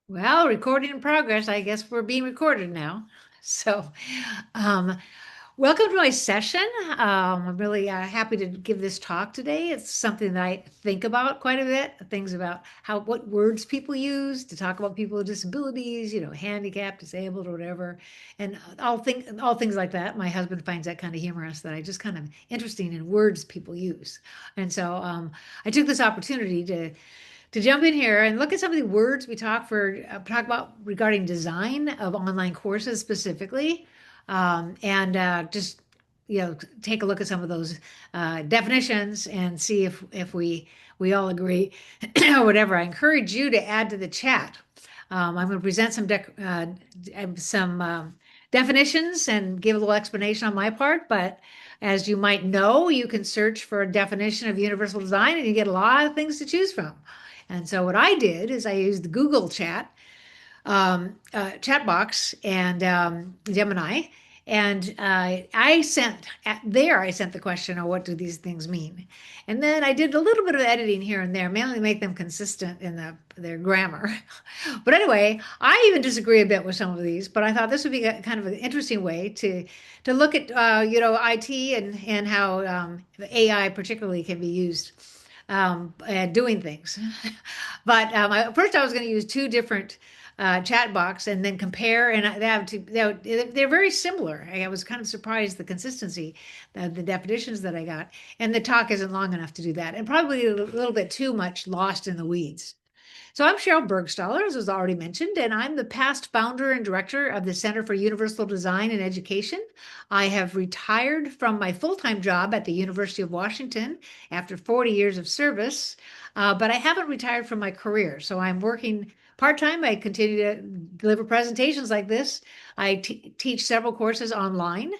Well, recording in progress. I guess we're being recorded now. So, um, welcome to my session. I'm really happy to give this talk today. It's something that I think about quite a bit, things about what words people use to talk about people with disabilities, handicapped, disabled, or whatever, and all things like that. My husband finds that kind of humorous, that I just kind of interesting in words people use. And so, I took this opportunity to jump in here and look at some of the words we talk about regarding design of online courses specifically, and just take a look at some of those definitions and see if we all agree or whatever. I encourage you to add to the chat. I'm going to present some definitions and give a little explanation on my part, but as you might know, you can search for a definition of universal design and you get a lot of things to choose from. And so what I did is I used the Google chat box and Gemini, and I sent the question, "Oh, what do these things mean?" And then I did a little bit of editing here and there, mainly to make them consistent in their grammar. But anyway, I even disagree a bit with some of these, but I thought this would be kind of an interesting way to look at IT and how AI particularly can be used doing things. But first, I was going to use two different chat box and then compare, and they're very similar. I was kind of surprised the consistency, the definitions that I got, and the talk isn't long enough to do that, and probably a little bit too much lost in the weeds. So I'm Sheryl Burgstahler, as was already mentioned, and I'm the past founder and director of the Center for Universal Design and Education. I have retired from my full-time job at the University of Washington after 40 years of service, but I haven't retired from my career. So I'm working part-time. I continue to deliver presentations like this. I teach several courses online,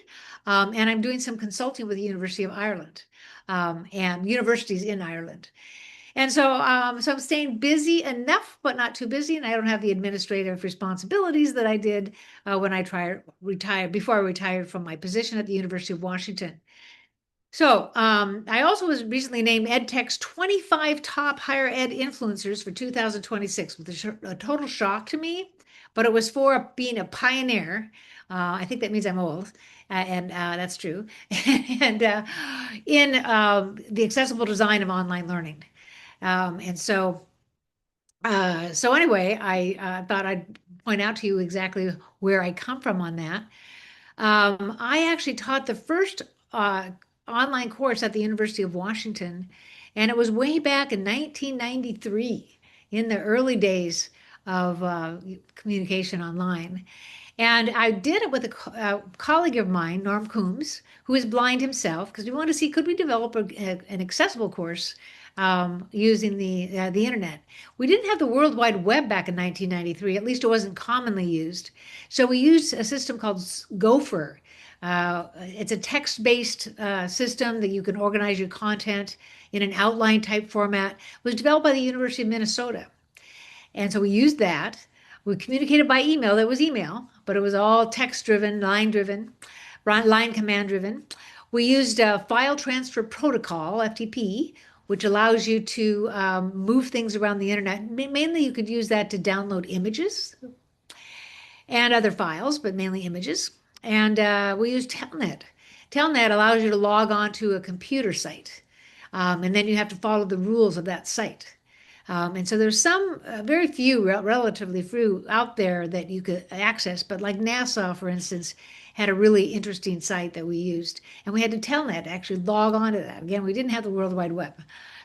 and I'm doing some consulting with the University of Ireland and universities in Ireland. And so I'm staying busy enough, but not too busy. And I don't have the administrative responsibilities that I did when retired before I retired from my position at the University of Washington. So I also was recently named EdTech's 25 top higher ed influencers for 2026, with a total shock to me, but it was for being a pioneer. I think that means I'm old, and that's true. And in the accessible design of online learning. And so anyway, I thought I'd point out to you exactly where I come from on that. I actually taught the first uh, online course at the University of Washington, and it was way back in 1993, in the early days of communication online. And I did it with a colleague of mine, Norm Coombs, who is blind himself, because we wanted to see could we develop an accessible course using the internet. We didn't have the World Wide Web back in 1993, at least it wasn't commonly used. So we used a system called Gopher. It's a text-based system that you can organize your content in an outline type format. It was developed by the University of Minnesota. And so we used that. We communicated by email. There was email, but it was all text driven, line driven, line command driven. We used a file transfer protocol, FTP, which allows you to move things around the internet. Mainly, you could use that to download images and other files, but mainly images. And we use Telnet. Telnet allows you to log on to a computer site, and then you have to follow the rules of that site. And so there's some very few, relatively few out there that you could access, but like NASA, for instance, had a really interesting site that we used, and we had to Telnet to actually log on to that. Again, we didn't have the World Wide Web,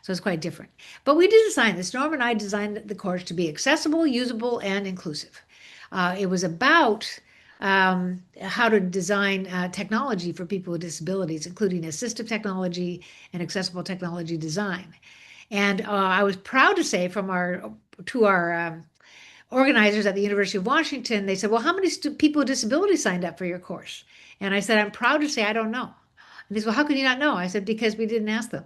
so it's quite different. But we did design this. Norm and I designed the course to be accessible, usable, and inclusive. It was about how to design technology for people with disabilities, including assistive technology and accessible technology design. And I was proud to say to our organizers at the University of Washington, they said, "Well, how many people with disabilities signed up for your course?" And I said, "I'm proud to say I don't know." And they said, "Well, how can you not know?" I said, "Because we didn't ask them."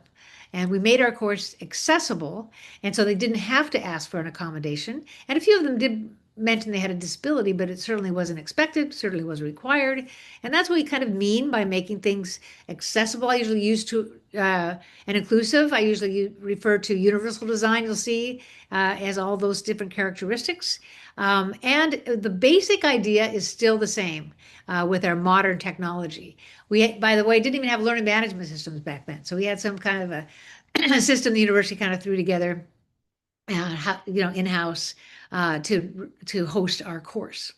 And we made our course accessible, and so they didn't have to ask for an accommodation. And a few of them did mention they had a disability, but it certainly wasn't expected, certainly was required. And that's what we kind of mean by making things accessible. I usually use to and inclusive. I usually refer to universal design, you'll see, as all those different characteristics. And the basic idea is still the same with our modern technology. We, by the way, didn't even have learning management systems back then. So we had some kind of a system the university kind of threw together, in-house to host our course.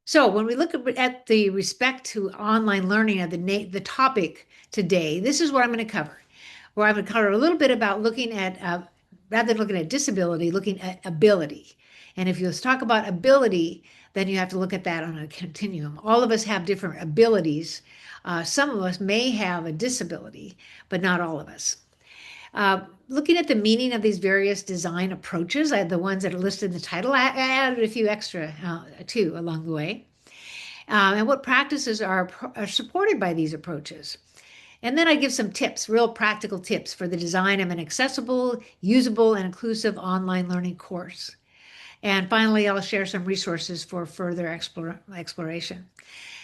So when we look at the respect to online learning of the topic today, this is what I'm going to cover. Where I'm going to cover a little bit about looking at rather than looking at disability, looking at ability. And if you talk about ability, then you have to look at that on a continuum. All of us have different abilities. Some of us may have a disability, but not all of us. Looking at the meaning of these various design approaches, the ones that are listed in the title, I added a few extra too along the way, and what practices are supported by these approaches. And then I give some tips, real practical tips for the design of an accessible, usable, and inclusive online learning course. And finally, I'll share some resources for further exploration.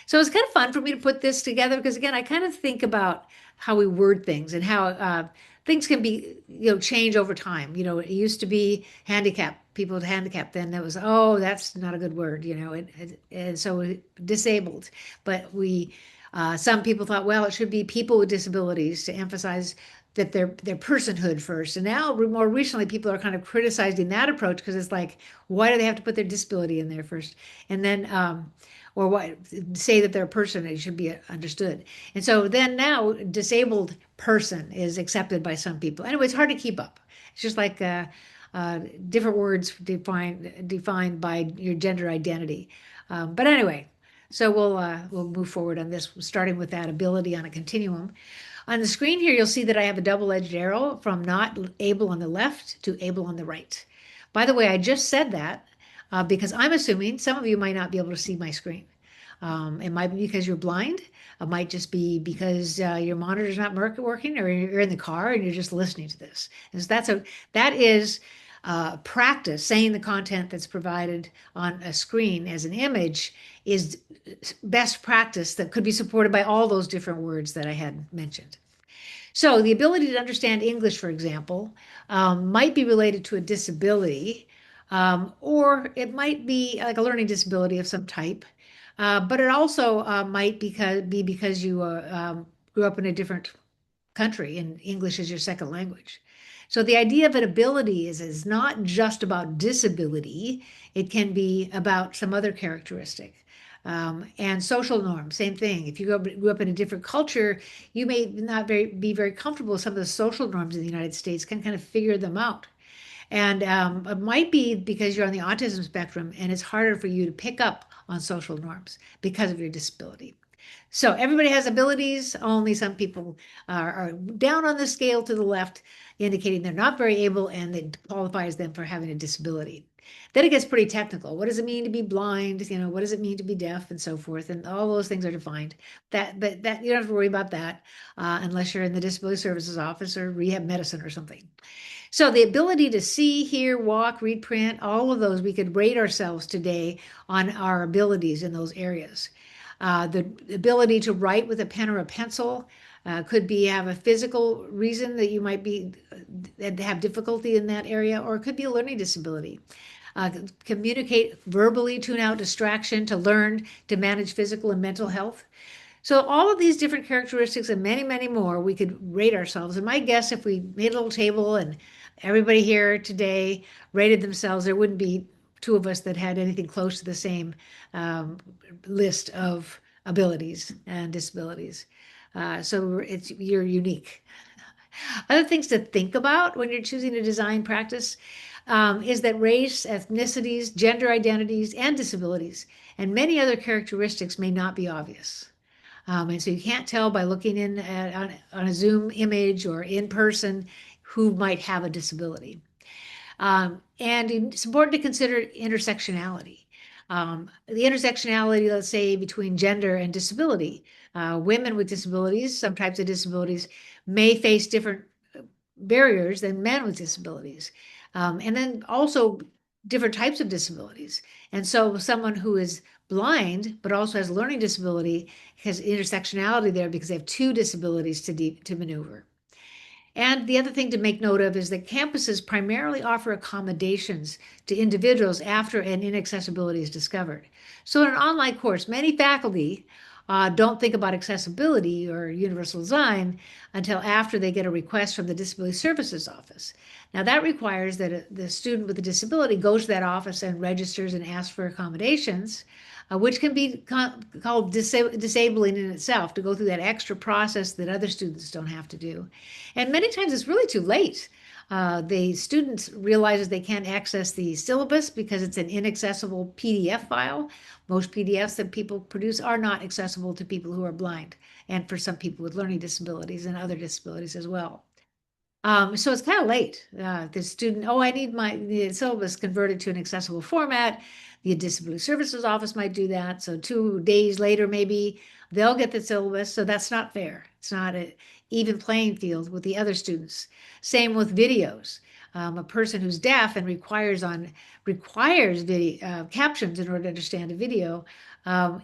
So it's kind of fun for me to put this together because, again, I kind of think about how we word things and how things can be, change over time. It used to be handicap, people with handicap. Then it was, oh, that's not a good word, and so disabled. But some people thought, well, it should be people with disabilities to emphasize that their personhood first. And now, more recently, people are kind of criticizing that approach because it's like, why do they have to put their disability in there first? And then, or what, say that they're a person, it should be understood. And so then now, disabled person is accepted by some people. Anyway, it's hard to keep up. It's just like different words defined by your gender identity. But anyway, so we'll move forward on this, starting with that ability on a continuum. On the screen here, you'll see that I have a double-edged arrow from not able on the left to able on the right. By the way, I just said that because I'm assuming some of you might not be able to see my screen. It might be because you're blind. It might just be because your monitor's not working, or you're in the car and you're just listening to this. And so that is practice. Saying the content that's provided on a screen as an image is best practice that could be supported by all those different words that I had mentioned. So the ability to understand English, for example, might be related to a disability, or it might be like a learning disability of some type. But it also might be because you grew up in a different country and English is your second language. So the idea of an ability is not just about disability. It can be about some other characteristic. And social norms, same thing. If you grew up in a different culture, you may not be very comfortable with some of the social norms in the United States, can kind of figure them out. And it might be because you're on the autism spectrum and it's harder for you to pick up on social norms because of your disability. So everybody has abilities, only some people are down on the scale to the left, indicating they're not very able and it qualifies them for having a disability. Then it gets pretty technical. What does it mean to be blind? What does it mean to be deaf and so forth? And all those things are defined. But that you don't have to worry about that unless you're in the Disability Services Office or rehab medicine or something. So the ability to see, hear, walk, read, print, all of those, we could rate ourselves today on our abilities in those areas. The ability to write with a pen or a pencil could have a physical reason that you might have difficulty in that area, or it could be a learning disability. Communicate verbally, tune out distraction, to learn to manage physical and mental health. So all of these different characteristics and many, many more, we could rate ourselves. And my guess, if we made a little table and everybody here today rated themselves, there wouldn't be two of us that had anything close to the same list of abilities and disabilities. So you're unique. Other things to think about when you're choosing a design practice is that race, ethnicities, gender identities, and disabilities, and many other characteristics may not be obvious. And so you can't tell by looking on a Zoom image or in person who might have a disability. And it's important to consider intersectionality. The intersectionality, let's say, between gender and disability. Women with disabilities, some types of disabilities, may face different barriers than men with disabilities. And then also different types of disabilities. And so someone who is blind but also has learning disability has intersectionality there because they have two disabilities to maneuver. And the other thing to make note of is that campuses primarily offer accommodations to individuals after an inaccessibility is discovered. So in an online course, many faculty don't think about accessibility or universal design until after they get a request from the Disability Services Office. Now that requires that the student with a disability goes to that office and registers and asks for accommodations, which can be called disabling in itself to go through that extra process that other students don't have to do. And many times it's really too late. The students realizes they can't access the syllabus because it's an inaccessible PDF file. Most PDFs that people produce are not accessible to people who are blind, and for some people with learning disabilities and other disabilities as well. So it's kind of late. The student, oh, I need the syllabus converted to an accessible format. The Disability Services Office might do that. So 2 days later, maybe they'll get the syllabus. So that's not fair. It's not an even playing field with the other students. Same with videos. A person who's deaf and requires video captions in order to understand a video.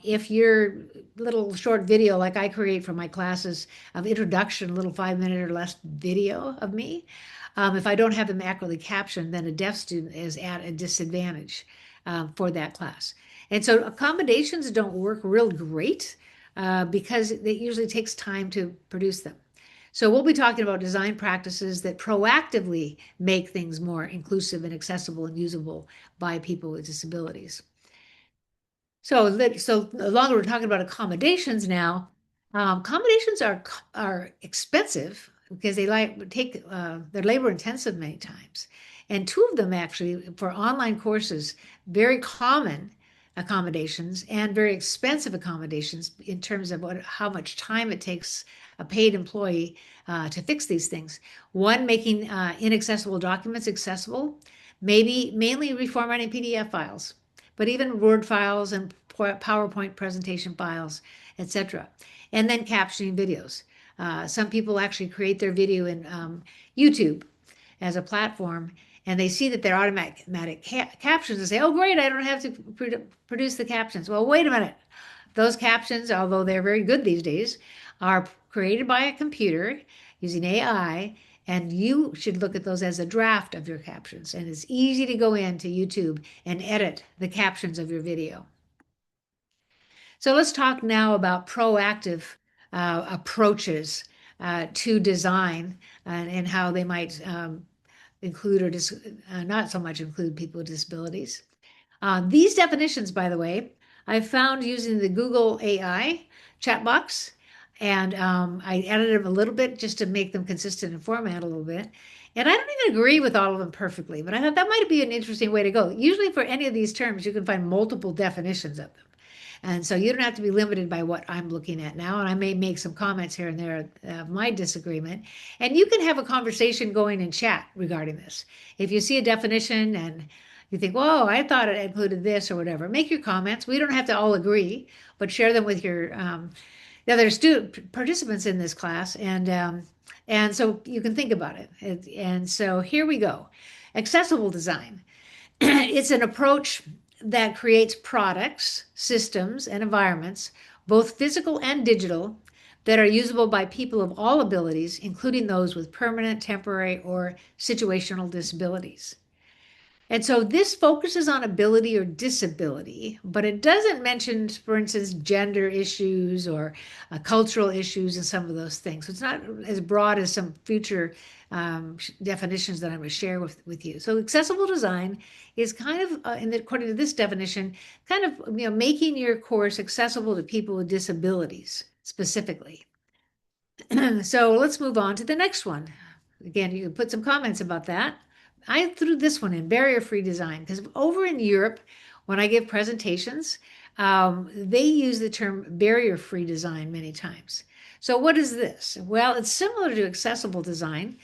If your little short video, like I create for my classes of introduction, little 5 minute or less video of me, if I don't have them accurately captioned, then a deaf student is at a disadvantage for that class. And so accommodations don't work real great because it usually takes time to produce them. So we'll be talking about design practices that proactively make things more inclusive and accessible and usable by people with disabilities. So the longer we're talking about accommodations now, accommodations are expensive because they're labor intensive many times. And two of them actually for online courses, very common accommodations and very expensive accommodations in terms of how much time it takes a paid employee to fix these things. One, making inaccessible documents accessible, maybe mainly reformatting PDF files, but even Word files and PowerPoint presentation files, etc. And then captioning videos. Some people actually create their video in YouTube as a platform, and they see that they're automatic captions and say, oh, great, I don't have to produce the captions. Well, wait a minute. Those captions, although they're very good these days, are created by a computer using AI, and you should look at those as a draft of your captions. And it's easy to go into YouTube and edit the captions of your video. So let's talk now about proactive approaches to design and how they might include or not so much include people with disabilities. These definitions, by the way, I found using the Google AI chat box, and I edited them a little bit just to make them consistent and format a little bit. And I don't even agree with all of them perfectly, but I thought that might be an interesting way to go. Usually for any of these terms, you can find multiple definitions of them. And so you don't have to be limited by what I'm looking at now. And I may make some comments here and there of my disagreement. And you can have a conversation going in chat regarding this. If you see a definition and you think, whoa, I thought it included this or whatever, make your comments. We don't have to all agree, but share them with the other student participants in this class. And so you can think about it. And so here we go. Accessible design. It's an approach that creates products, systems, and environments, both physical and digital, that are usable by people of all abilities, including those with permanent, temporary, or situational disabilities. And so this focuses on ability or disability, but it doesn't mention, for instance, gender issues or cultural issues and some of those things. So it's not as broad as some future definitions that I'm going to share with you. So accessible design is kind of, according to this definition, kind of making your course accessible to people with disabilities specifically. So let's move on to the next one. Again, you can put some comments about that. I threw this one in, barrier-free design, because over in Europe, when I give presentations, they use the term barrier-free design many times. So what is this? Well, it's similar to accessible design.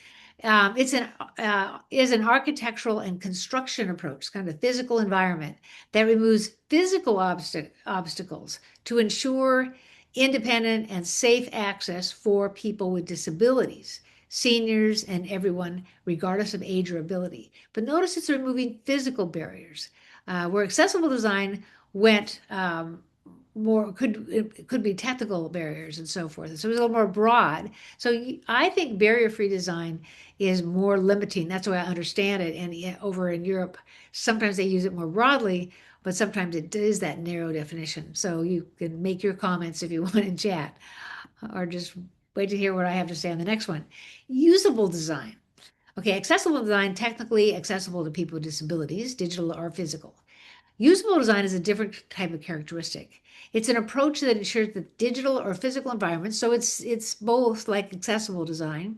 It's an architectural and construction approach, kind of physical environment that removes physical obstacles to ensure independent and safe access for people with disabilities. seniors, and everyone, regardless of age or ability. But notice it's removing physical barriers, where accessible design went more it could be technical barriers and so forth. So it was a little more broad. So I think barrier-free design is more limiting. That's the way I understand it. And over in Europe, sometimes they use it more broadly, but sometimes it is that narrow definition. So you can make your comments if you want in chat, or just wait to hear what I have to say on the next one. Usable design. Okay, accessible design, technically accessible to people with disabilities, digital or physical. Usable design is a different type of characteristic. It's an approach that ensures that digital or physical environments, so it's both like accessible design.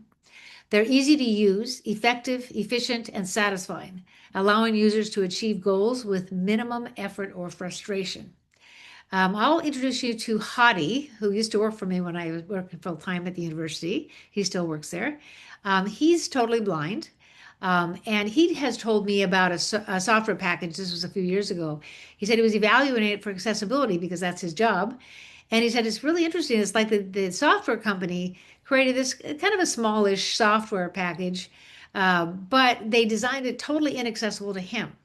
They're easy to use, effective, efficient, and satisfying, allowing users to achieve goals with minimum effort or frustration. I'll introduce you to Hadi, who used to work for me when I was working full time at the university. He still works there. He's totally blind. And he has told me about a software package. This was a few years ago. He said he was evaluating it for accessibility because that's his job. And he said it's really interesting. It's like the software company created this kind of a smallish software package, but they designed it totally inaccessible to him.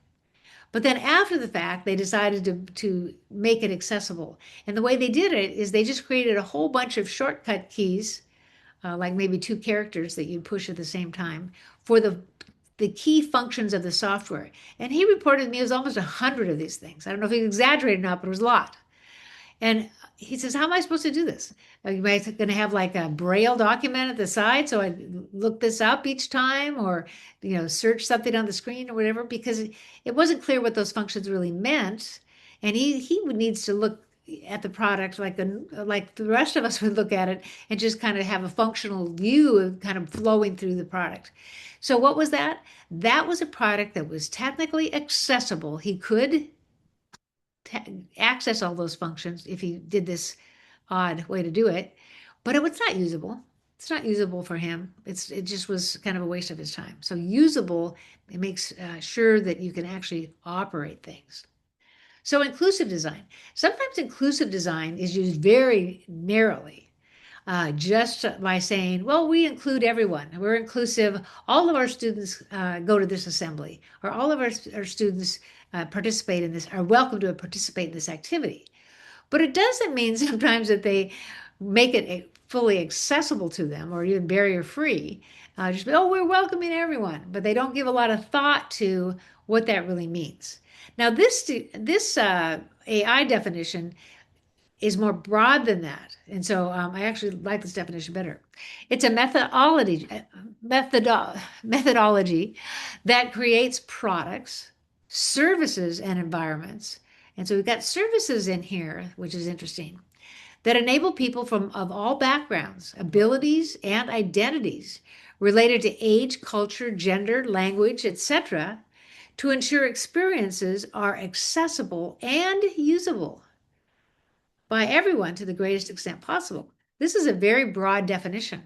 But then after the fact, they decided to make it accessible. And the way they did it is they just created a whole bunch of shortcut keys, like maybe two characters that you push at the same time for the key functions of the software. And he reported to me it was almost 100 of these things. I don't know if he's exaggerating or not, but it was a lot. And he says, how am I supposed to do this? Am I going to have like a Braille document at the side so I look this up each time, or search something on the screen or whatever? Because it wasn't clear what those functions really meant. And he needs to look at the product like the rest of us would look at it, and just kind of have a functional view of kind of flowing through the product. So what was that? That was a product that was technically accessible. He could access all those functions if he did this odd way to do it, but it was not usable. It's not usable for him. It just was kind of a waste of his time. So usable, it makes sure that you can actually operate things. So inclusive design. Sometimes inclusive design is used very narrowly, just by saying, well, we include everyone. We're inclusive. All of our students go to this assembly, or all of our students participate in this, are welcome to participate in this activity. But it doesn't mean sometimes that they make it fully accessible to them, or even barrier free. Just, oh, we're welcoming everyone, but they don't give a lot of thought to what that really means. Now, this AI definition is more broad than that. And so I actually like this definition better. It's a methodology that creates products, services, and environments. And so we've got services in here, which is interesting, that enable people of all backgrounds, abilities, and identities related to age, culture, gender, language, etc., to ensure experiences are accessible and usable by everyone to the greatest extent possible. This is a very broad definition.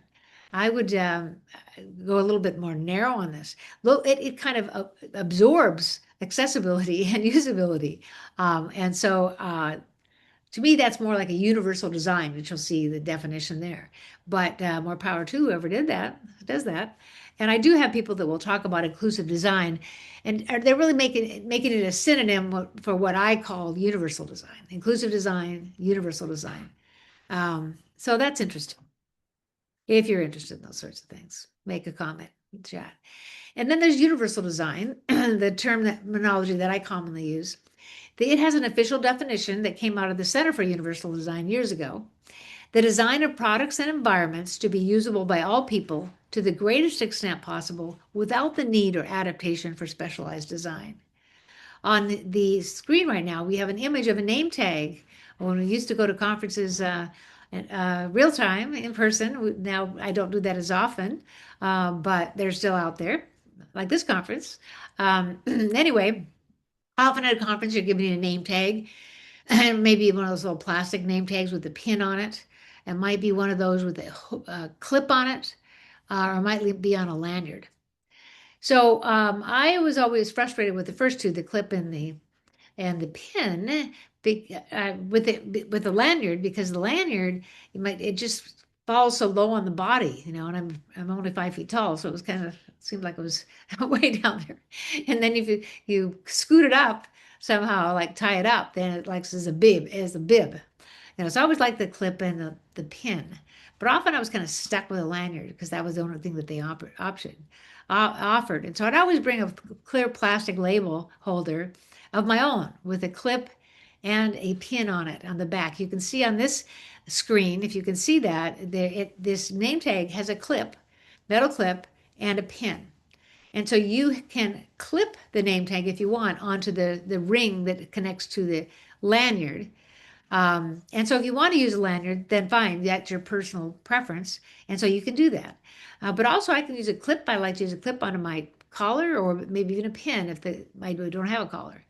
I would go a little bit more narrow on this. It kind of absorbs accessibility and usability. And so to me, that's more like a universal design, which you'll see the definition there. But more power to whoever does that. And I do have people that will talk about inclusive design, and they're really making it a synonym for what I call universal design, inclusive design, universal design. So that's interesting. If you're interested in those sorts of things, make a comment in chat. And then there's universal design, the terminology that I commonly use. It has an official definition that came out of the Center for Universal Design years ago. The design of products and environments to be usable by all people to the greatest extent possible without the need or adaptation for specialized design. On the screen right now, we have an image of a name tag. When we used to go to conferences real time in person, now I don't do that as often, but they're still out there, like this conference. Anyway, often at a conference, you're giving a name tag, and maybe one of those little plastic name tags with a pin on it. It might be one of those with a clip on it, or it might be on a lanyard. So I was always frustrated with the first two, the clip and the pin, with the lanyard, because the lanyard it just fall so low on the body, and I'm only 5 feet tall, so it was kind of seemed like it was way down there. And then if you scoot it up somehow, like tie it up, then it likes as a bib. So I always liked the clip and the pin, but often I was kind of stuck with a lanyard because that was the only thing that they offered. And so I'd always bring a clear plastic label holder of my own with a clip and a pin on it on the back. You can see on this screen, if you can see that, this name tag has a clip, metal clip, and a pin. And so you can clip the name tag if you want onto the ring that connects to the lanyard. And so if you want to use a lanyard, then fine, that's your personal preference. And so you can do that. But also I can use a clip. I like to use a clip onto my collar or maybe even a pin if I don't have a collar.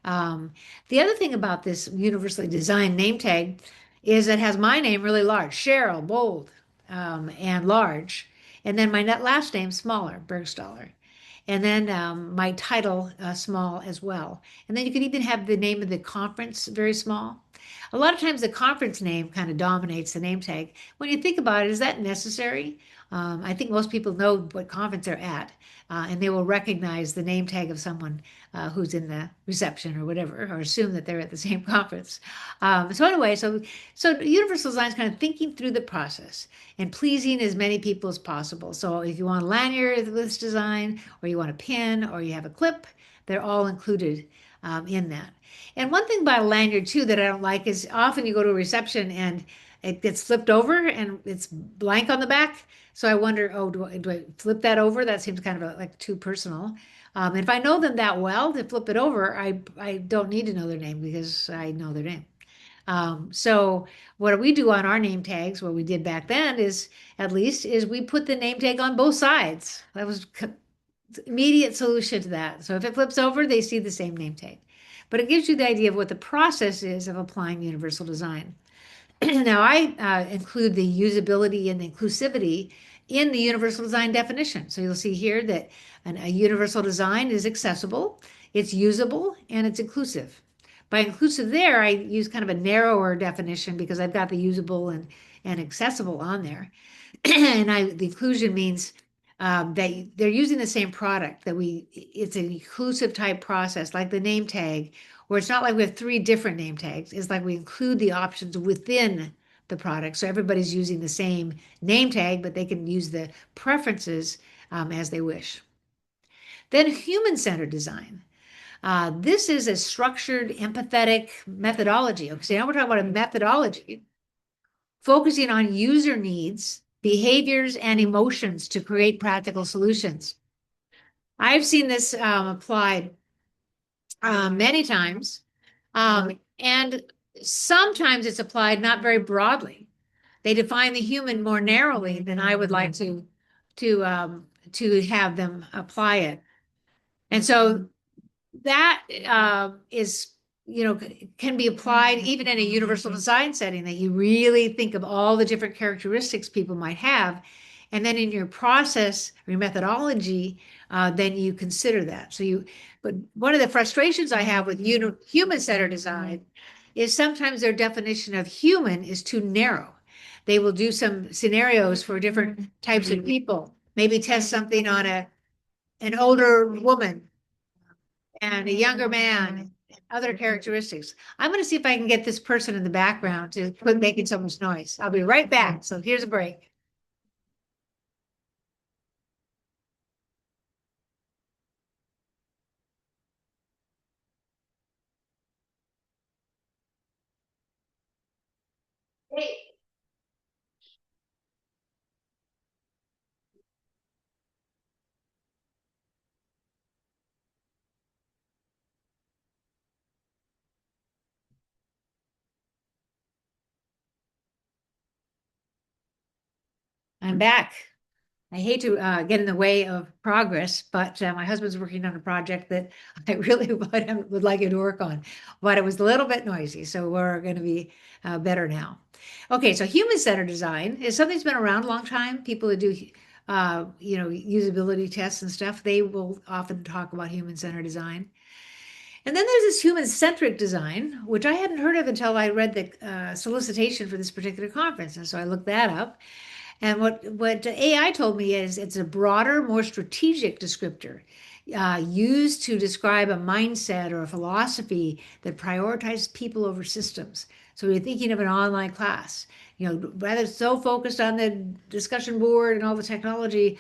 The other thing about this universally designed name tag is it has my name really large, Sheryl, bold, and large. And then my last name smaller, Burgstahler. And then my title small as well. And then you could even have the name of the conference very small. A lot of times the conference name kind of dominates the name tag. When you think about it, is that necessary? I think most people know what conference they're at, and they will recognize the name tag of someone who's in the reception or whatever, or assume that they're at the same conference. So anyway, so universal design is kind of thinking through the process and pleasing as many people as possible. So if you want a lanyard with this design, or you want a pin, or you have a clip, they're all included in that. And one thing about a lanyard too that I don't like is often you go to a reception and it gets flipped over and it's blank on the back. So I wonder, oh, do I flip that over? That seems kind of like too personal. And if I know them that well to flip it over, I don't need to know their name because I know their name. So what we do on our name tags, what we did back then is, at least, is we put the name tag on both sides. That was immediate solution to that. So if it flips over, they see the same name tag. But it gives you the idea of what the process is of applying universal design. Now, I include the usability and the inclusivity in the universal design definition. So you'll see here that a universal design is accessible, it's usable, and it's inclusive. By inclusive there, I use kind of a narrower definition because I've got the usable and accessible on there. And the inclusion means that they're using the same product, it's an inclusive type process, like the name tag, where it's not like we have three different name tags. It's like we include the options within the product. So everybody's using the same name tag, but they can use the preferences as they wish. Then human-centered design. This is a structured, empathetic methodology. Okay, so now we're talking about a methodology focusing on user needs, behaviors, and emotions to create practical solutions. I've seen this applied many times, and sometimes it's applied not very broadly. They define the human more narrowly than I would like to have them apply it. And so that is, can be applied even in a universal design setting, that you really think of all the different characteristics people might have. And then in your process or your methodology, then you consider that. But one of the frustrations I have with human-centered design is sometimes their definition of human is too narrow. They will do some scenarios for different types of people, maybe test something on an older woman and a younger man, and other characteristics. I'm going to see if I can get this person in the background to quit making so much noise. I'll be right back. So here's a break. Hey. I'm back. I hate to get in the way of progress, but my husband's working on a project that I really would like him to work on, but it was a little bit noisy, so we're going to be better now. Okay, so human-centered design is something that's been around a long time. People that do, usability tests and stuff, they will often talk about human-centered design. And then there's this human-centric design, which I hadn't heard of until I read the solicitation for this particular conference. And so I looked that up. And what AI told me is it's a broader, more strategic descriptor used to describe a mindset or a philosophy that prioritizes people over systems. So you're thinking of an online class, rather so focused on the discussion board and all the technology,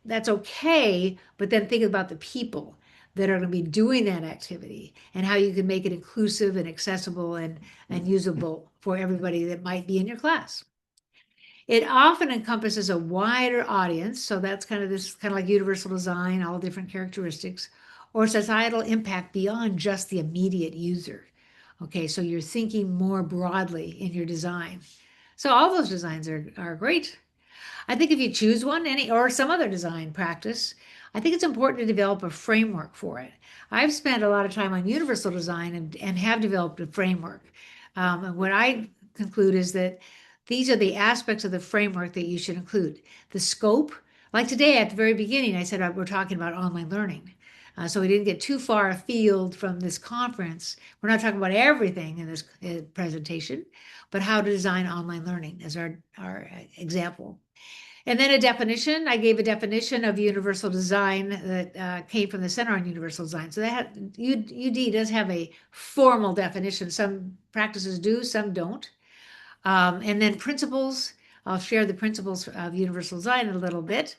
that's okay, but then think about the people that are going to be doing that activity and how you can make it inclusive and accessible and usable for everybody that might be in your class. It often encompasses a wider audience, so that's kind of like universal design, all different characteristics, or societal impact beyond just the immediate user. Okay, so you're thinking more broadly in your design. So all those designs are great. I think if you choose one, any or some other design practice, I think it's important to develop a framework for it. I've spent a lot of time on universal design and have developed a framework. And what I conclude is that these are the aspects of the framework that you should include. The scope, like today at the very beginning, I said we're talking about online learning. So we didn't get too far afield from this conference. We're not talking about everything in this presentation, but how to design online learning as our example. And then a definition. I gave a definition of universal design that came from the Center on Universal Design. So UD does have a formal definition. Some practices do, some don't. And then principles. I'll share the principles of universal design in a little bit.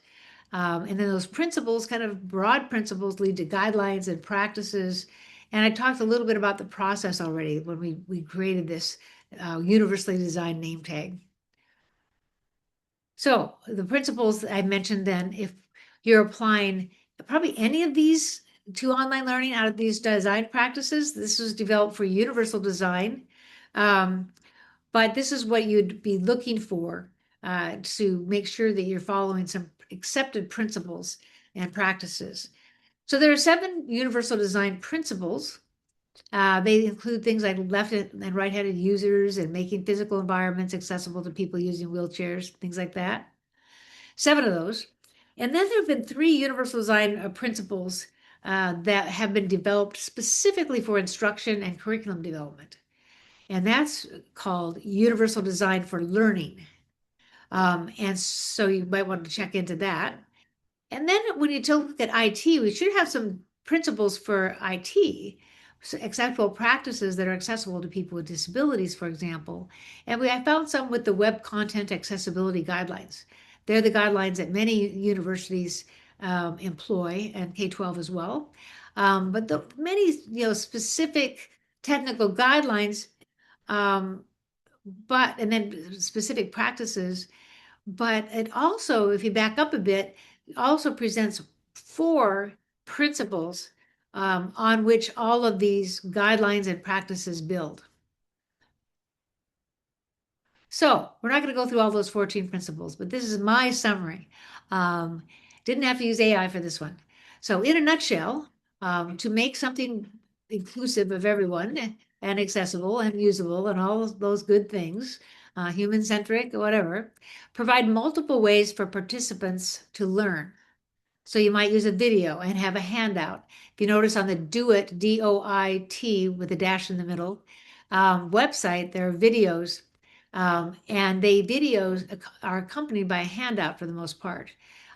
And then those principles, kind of broad principles, lead to guidelines and practices. And I talked a little bit about the process already when we created this universally designed name tag. So the principles I mentioned then, if you're applying probably any of these to online learning out of these design practices, this was developed for universal design. But this is what you'd be looking for to make sure that you're following some accepted principles and practices. So there are 7 universal design principles. They include things like left and right-handed users and making physical environments accessible to people using wheelchairs, things like that. 7 of those. And then there have been 3 universal design principles that have been developed specifically for instruction and curriculum development. And that's called universal design for learning. And so you might want to check into that. And then when you look at IT, we should have some principles for IT, so acceptable practices that are accessible to people with disabilities, for example. And I found some with the Web Content Accessibility Guidelines. They're the guidelines that many universities employ, and K-12 as well. But many specific technical guidelines, and then specific practices. But it also, if you back up a bit, also presents 4 principles on which all of these guidelines and practices build. So we're not going to go through all those 14 principles, but this is my summary. Didn't have to use AI for this one. So in a nutshell, to make something inclusive of everyone and accessible and usable and all those good things, human-centric, whatever, provide multiple ways for participants to learn. So you might use a video and have a handout. If you notice on the DOIT, D-O-I-T with a dash in the middle, website, there are videos, and the videos are accompanied by a handout for the most part.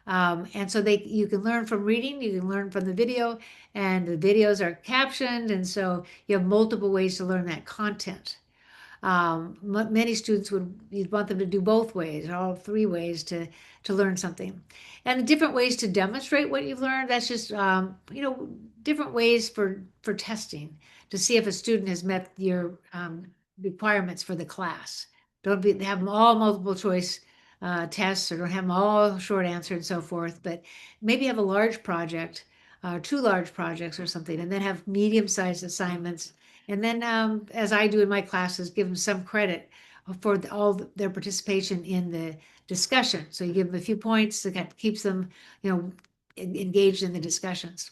And so you can learn from reading, you can learn from the video, and the videos are captioned, and so you have multiple ways to learn that content. Many students you'd want them to do both ways, all 3 ways to learn something. And the different ways to demonstrate what you've learned, that's just, different ways for testing to see if a student has met your requirements for the class. Don't have them all multiple choice tests, or don't have them all short answer and so forth, but maybe have a large project, 2 large projects or something, and then have medium-sized assignments. And then, as I do in my classes, give them some credit for all their participation in the discussion. So you give them a few points that keeps them, engaged in the discussions.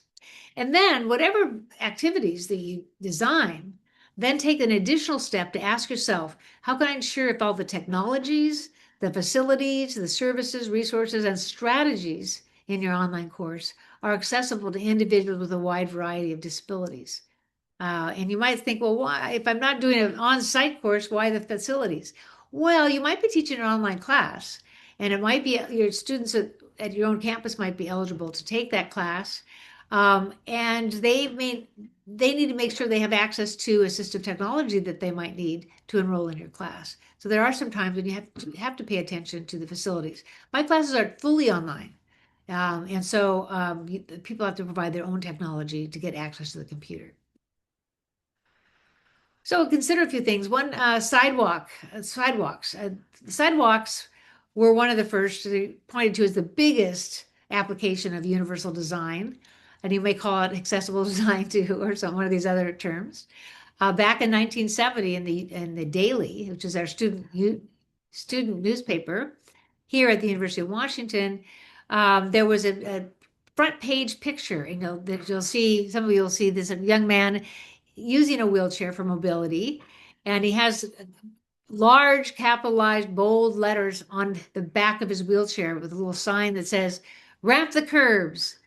And then whatever activities that you design, then take an additional step to ask yourself, how can I ensure if all the technologies, the facilities, the services, resources, and strategies in your online course are accessible to individuals with a wide variety of disabilities. And you might think, well, why, if I'm not doing an on-site course, why the facilities? Well, you might be teaching an online class, and it might be your students at your own campus might be eligible to take that class. And they need to make sure they have access to assistive technology that they might need to enroll in your class. So there are some times when you have to pay attention to the facilities. My classes are fully online. And so people have to provide their own technology to get access to the computer. So consider a few things. One, sidewalks. Sidewalks were one of the first pointed to as the biggest application of universal design, and you may call it accessible design too, or some one of these other terms. Back in 1970, in the Daily, which is our student newspaper here at the University of Washington, there was a front page picture. That you'll see. Some of you will see this young man using a wheelchair for mobility, and he has large capitalized bold letters on the back of his wheelchair with a little sign that says, "Ramp the curbs,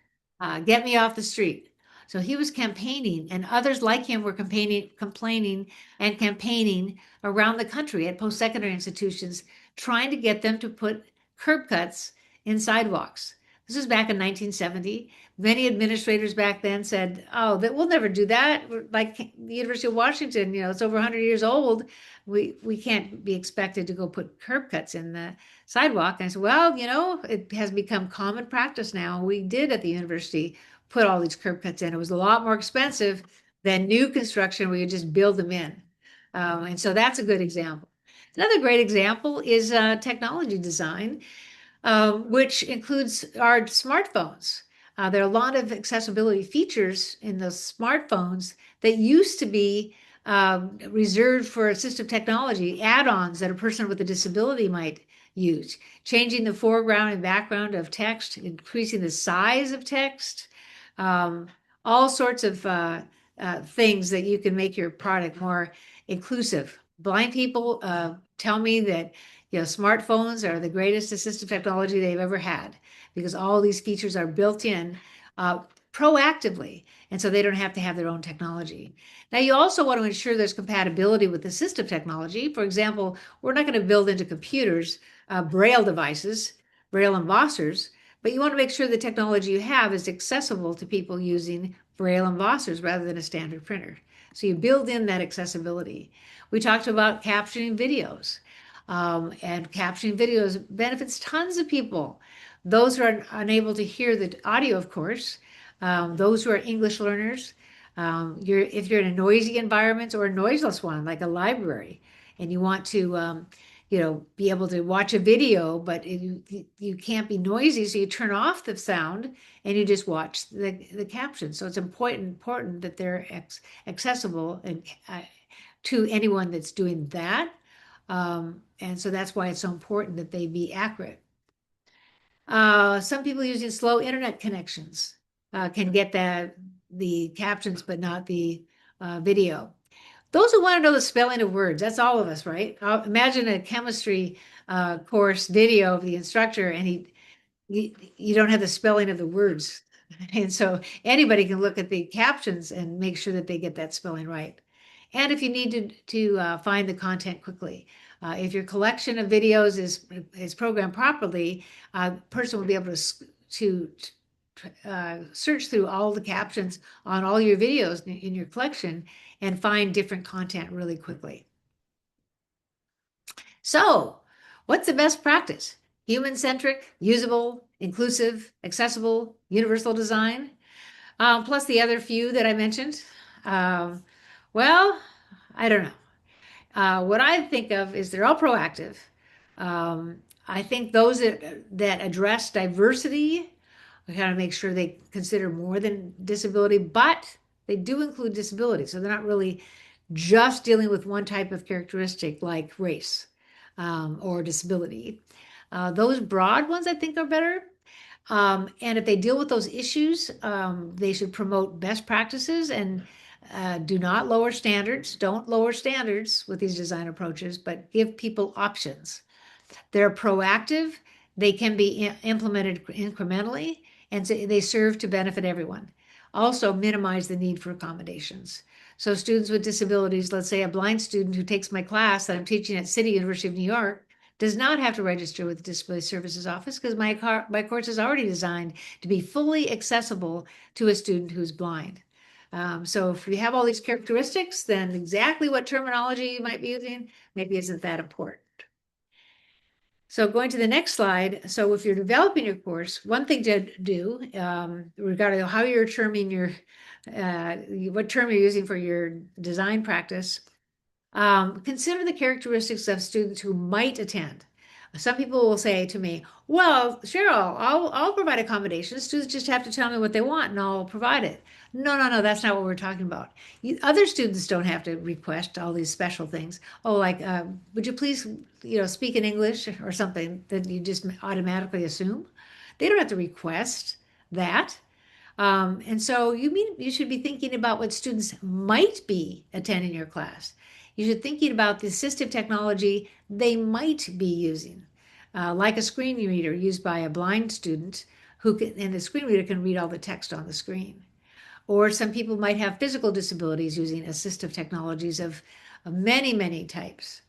get me off the street." So he was campaigning, and others like him were complaining and campaigning around the country at post-secondary institutions, trying to get them to put curb cuts in sidewalks. This was back in 1970. Many administrators back then said, "Oh, that we'll never do that. Like the University of Washington, it's over 100 years old. We can't be expected to go put curb cuts in the sidewalk." And I said, "Well, it has become common practice now. We did at the university put all these curb cuts in. It was a lot more expensive than new construction where you just build them in." And so that's a good example. Another great example is technology design, which includes our smartphones. There are a lot of accessibility features in those smartphones that used to be reserved for assistive technology, add-ons that a person with a disability might use, changing the foreground and background of text, increasing the size of text, um, all sorts of things that you can make your product more inclusive. Blind people tell me that smartphones are the greatest assistive technology they've ever had because all these features are built in proactively, and so they don't have to have their own technology. Now, you also want to ensure there's compatibility with assistive technology. For example, we're not going to build into computers Braille devices, Braille embossers, but you want to make sure the technology you have is accessible to people using Braille embossers rather than a standard printer. So you build in that accessibility. We talked about captioning videos. And captioning videos benefits tons of people. Those who are unable to hear the audio, of course, those who are English learners, if you're in a noisy environment or a noiseless one, like a library, and you want to, be able to watch a video, but you can't be noisy, so you turn off the sound and you just watch the captions. So it's important that they're accessible and to anyone that's doing that. And so that's why it's so important that they be accurate. Some people using slow internet connections can get the captions, but not the video. Those who want to know the spelling of words, that's all of us, right? Imagine a chemistry course video of the instructor, and you don't have the spelling of the words. And so anybody can look at the captions and make sure that they get that spelling right. And if you need to find the content quickly. If your collection of videos is programmed properly, a person will be able to search through all the captions on all your videos in your collection and find different content really quickly. So, what's the best practice? Human-centric, usable, inclusive, accessible, universal design, plus the other few that I mentioned. Well, I don't know. What I think of is they're all proactive. I think those that address diversity, we got to make sure they consider more than disability, but they do include disability. So they're not really just dealing with one type of characteristic like race or disability. Those broad ones I think are better. And if they deal with those issues, they should promote best practices and do not lower standards. Don't lower standards with these design approaches, but give people options. They're proactive. They can be implemented incrementally, and so they serve to benefit everyone. Also, minimize the need for accommodations. So, students with disabilities, let's say a blind student who takes my class that I'm teaching at City University of New York, does not have to register with the Disability Services Office because my course is already designed to be fully accessible to a student who's blind. So if you have all these characteristics, then exactly what terminology you might be using maybe isn't that important. So going to the next slide. So if you're developing your course, one thing to do regarding how you're terming what term you're using for your design practice, consider the characteristics of students who might attend. Some people will say to me, well, Sheryl, I'll provide accommodations. Students just have to tell me what they want and I'll provide it. No, no, no, that's not what we're talking about. Other students don't have to request all these special things. Oh, like, would you please, speak in English or something that you just automatically assume? They don't have to request that. And so you should be thinking about what students might be attending your class. You should be thinking about the assistive technology they might be using, like a screen reader used by a blind student and the screen reader can read all the text on the screen. Or some people might have physical disabilities using assistive technologies of many, many types.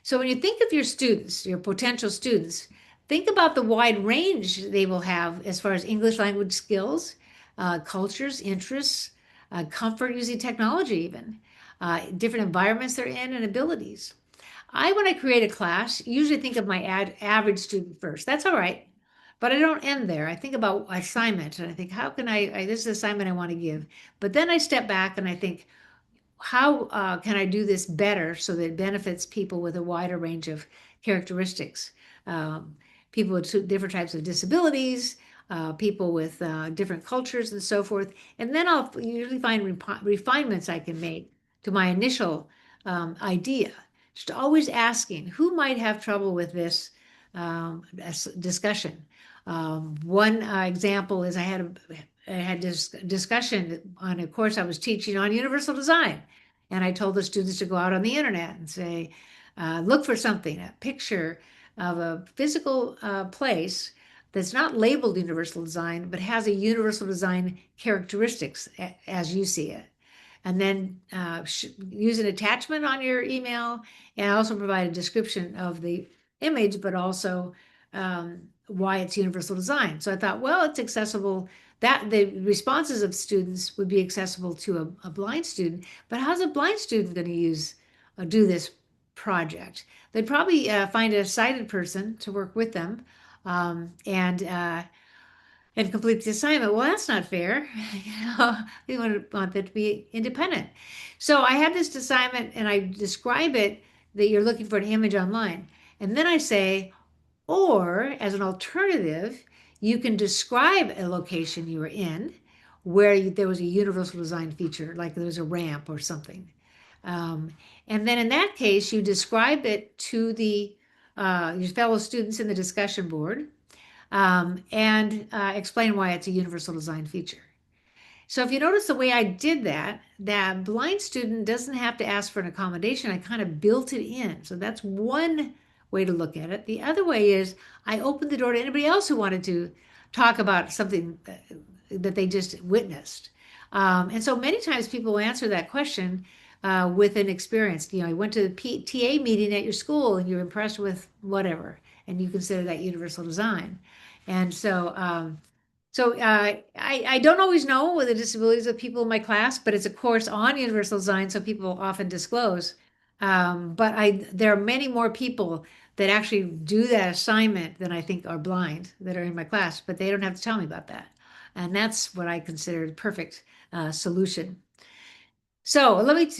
So when you think of your students, your potential students, think about the wide range they will have as far as English language skills, cultures, interests, comfort using technology even, different environments they're in and abilities. When I create a class, usually think of my average student first. That's all right. But I don't end there. I think about assignment and I think, how can this is the assignment I want to give. But then I step back and I think, how can I do this better so that it benefits people with a wider range of characteristics? Um, People with different types of disabilities, people with different cultures and so forth. And then I'll usually find refinements I can make to my initial idea. Just always asking who might have trouble with this discussion. One example is I had this discussion on a course I was teaching on universal design. And I told the students to go out on the internet and say, look for something, a picture of a physical place that's not labeled universal design, but has a universal design characteristics as you see it. And then use an attachment on your email and also provide a description of the image, but also why it's universal design. So I thought, well, it's accessible, that the responses of students would be accessible to a blind student, but how's a blind student going to do this project? They'd probably find a sighted person to work with them and complete the assignment. Well, that's not fair. We want it to be independent. So I have this assignment and I describe it that you're looking for an image online. And then I say, or as an alternative, you can describe a location you were in where there was a universal design feature, like there was a ramp or something. Um, and then in that case, you describe it to your fellow students in the discussion board and explain why it's a universal design feature. So if you notice the way I did that, that blind student doesn't have to ask for an accommodation. I kind of built it in. So that's one way to look at it. The other way is I opened the door to anybody else who wanted to talk about something that they just witnessed. And so many times people answer that question with an experience. You went to the TA meeting at your school and you're impressed with whatever, and you consider that universal design. And I don't always know what the disabilities of people in my class, but it's a course on universal design, so people often disclose. But there are many more people that actually do that assignment than I think are blind that are in my class, but they don't have to tell me about that. And that's what I consider the perfect solution. So let me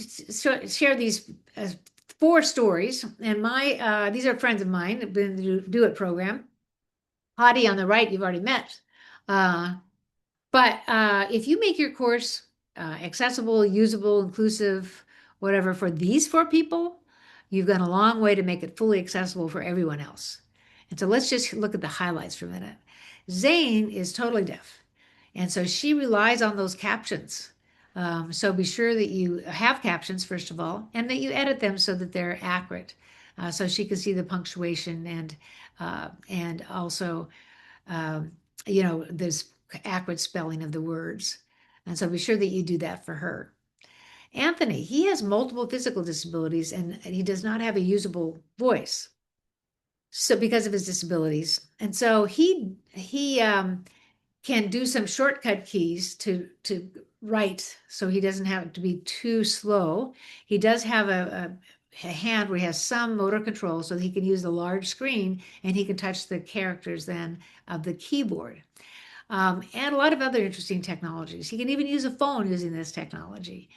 share these 4 stories. And these are friends of mine that have been in the Do It program. Hadi on the right, you've already met. But if you make your course accessible, usable, inclusive, whatever, for these 4 people, you've gone a long way to make it fully accessible for everyone else. And so let's just look at the highlights for a minute. Zane is totally deaf. And so she relies on those captions. So be sure that you have captions, first of all, and that you edit them so that they're accurate. So she can see the punctuation and also, there's accurate spelling of the words. And so be sure that you do that for her. Anthony, he has multiple physical disabilities and he does not have a usable voice. So because of his disabilities. And so he can do some shortcut keys to write so he doesn't have to be too slow. He does have a hand where he has some motor control so that he can use the large screen and he can touch the characters then of the keyboard. And a lot of other interesting technologies. He can even use a phone using this technology.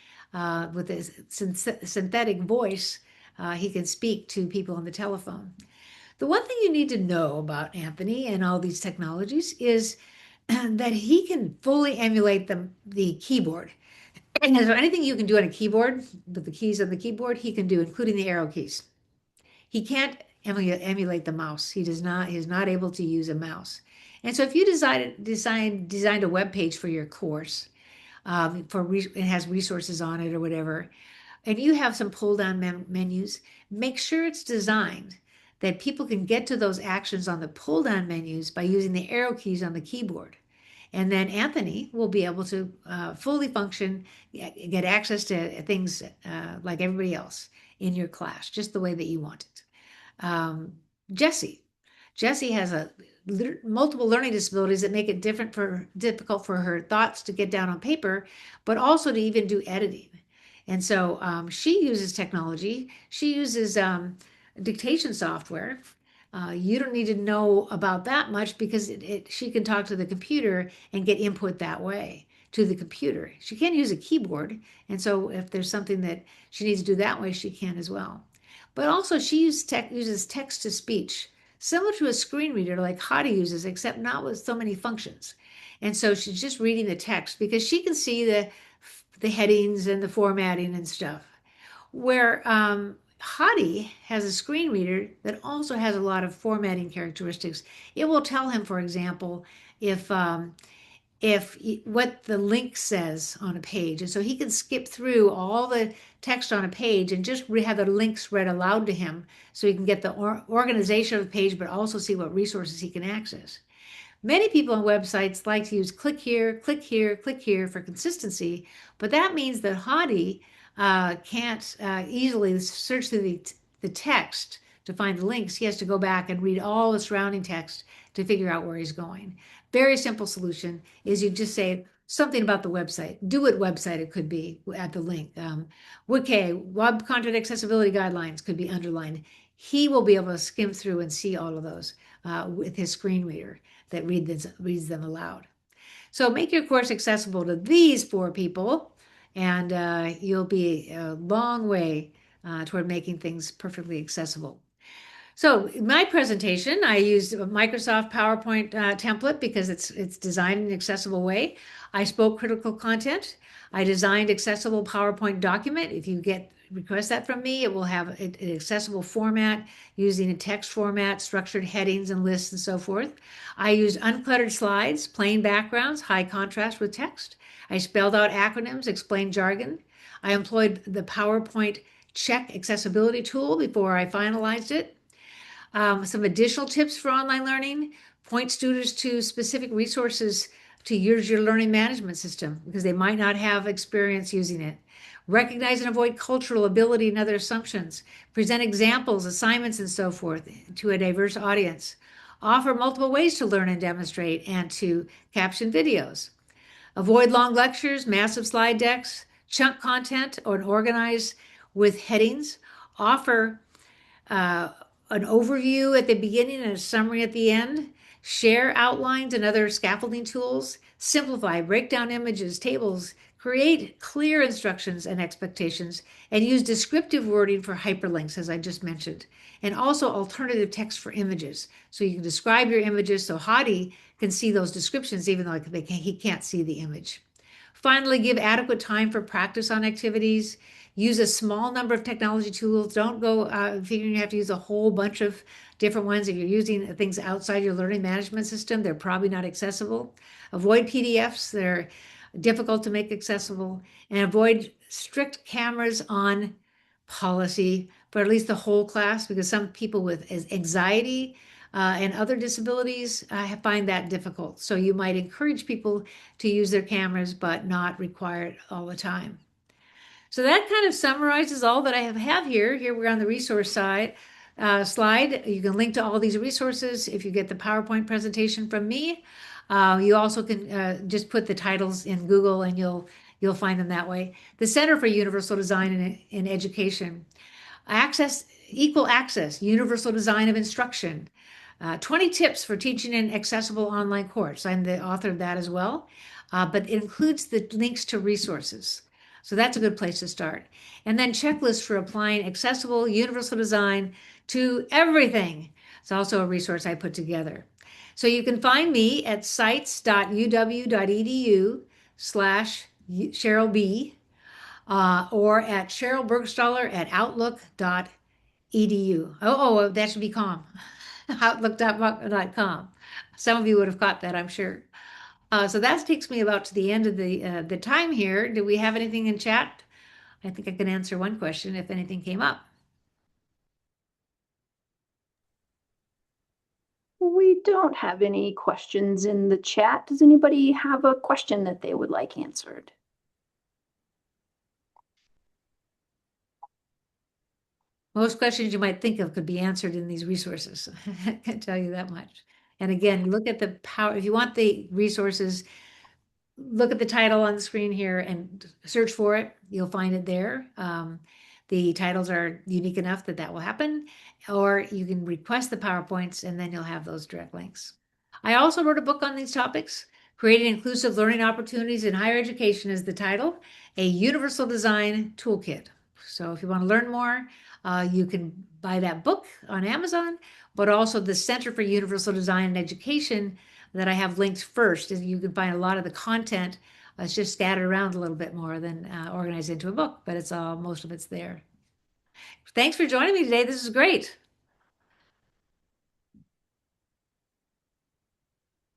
With his synthetic voice, he can speak to people on the telephone. The one thing you need to know about Anthony and all these technologies is that he can fully emulate the keyboard. And so anything you can do on a keyboard with the keys on the keyboard, he can do, including the arrow keys. He can't emulate the mouse. He's not able to use a mouse. And so if you designed a web page for your course, it has resources on it or whatever, and you have some pull down menus, make sure it's designed that people can get to those actions on the pull down menus by using the arrow keys on the keyboard. And then Anthony will be able to fully function, get access to things like everybody else in your class, just the way that you want it. Jessie. Jessie has multiple learning disabilities that make it difficult for her thoughts to get down on paper, but also to even do editing. And so she uses technology. She uses dictation software. You don't need to know about that much because she can talk to the computer and get input that way to the computer. She can't use a keyboard. And so if there's something that she needs to do that way, she can as well. But also she uses text to speech, similar to a screen reader like Hadi uses, except not with so many functions. And so she's just reading the text because she can see the headings and the formatting and stuff. Where Hadi has a screen reader that also has a lot of formatting characteristics. It will tell him, for example, if what the link says on a page. And so he can skip through all the text on a page and just have the links read aloud to him so he can get the organization of the page, but also see what resources he can access. Many people on websites like to use click here, click here, click here for consistency, but that means that Hadi can't easily search through the text to find the links. He has to go back and read all the surrounding text to figure out where he's going. Very simple solution is you just say something about the website. Do what website it could be at the link. Wiki, Web Content Accessibility Guidelines could be underlined. He will be able to skim through and see all of those with his screen reader that reads them aloud. So make your course accessible to these 4 people, and you'll be a long way toward making things perfectly accessible. So in my presentation, I used a Microsoft PowerPoint template because it's designed in an accessible way. I spoke critical content. I designed accessible PowerPoint document. If you request that from me, it will have an accessible format using a text format, structured headings and lists and so forth. I used uncluttered slides, plain backgrounds, high contrast with text. I spelled out acronyms, explained jargon. I employed the PowerPoint check accessibility tool before I finalized it. Some additional tips for online learning: point students to specific resources to use your learning management system because they might not have experience using it. Recognize and avoid cultural ability and other assumptions. Present examples, assignments, and so forth to a diverse audience. Offer multiple ways to learn and demonstrate and to caption videos. Avoid long lectures, massive slide decks, chunk content, or organize with headings. Offer an overview at the beginning and a summary at the end. Share outlines and other scaffolding tools. Simplify, break down images, tables, create clear instructions and expectations, and use descriptive wording for hyperlinks, as I just mentioned, and also alternative text for images. So you can describe your images so Hadi can see those descriptions even though he can't see the image. Finally, give adequate time for practice on activities. Use a small number of technology tools. Don't go figuring you have to use a whole bunch of different ones. If you're using things outside your learning management system, they're probably not accessible. Avoid PDFs. They're difficult to make accessible. And avoid strict cameras on policy for at least the whole class, because some people with anxiety and other disabilities, I find that difficult. So you might encourage people to use their cameras, but not require it all the time. So that kind of summarizes all that I have here. Here we're on the resource side slide. You can link to all these resources if you get the PowerPoint presentation from me. You also can just put the titles in Google and you'll find them that way. The Center for Universal Design in Education. Access, equal access, universal design of instruction. 20 tips for teaching an accessible online course. I'm the author of that as well, but it includes the links to resources. So that's a good place to start. And then checklists for applying accessible universal design to everything. It's also a resource I put together. So you can find me at sites.uw.edu slash Sheryl B or at Sheryl Burgstahler at outlook.edu. Oh, that should be com. Outlook.com. Some of you would have caught that, I'm sure. So that takes me about to the end of the time here. Do we have anything in chat? I think I can answer one question if anything came up. We don't have any questions in the chat. Does anybody have a question that they would like answered? Most questions you might think of could be answered in these resources. I can tell you that much. And again, look at the power. If you want the resources, look at the title on the screen here and search for it. You'll find it there. The titles are unique enough that that will happen, or you can request the PowerPoints and then you'll have those direct links. I also wrote a book on these topics. Creating Inclusive Learning Opportunities in Higher Education is the title, a universal design toolkit. So if you want to learn more, you can buy that book on Amazon, but also the Center for Universal Design and Education that I have linked first. You can find a lot of the content. It's just scattered around a little bit more than organized into a book, but it's all most of it's there. Thanks for joining me today. This is great.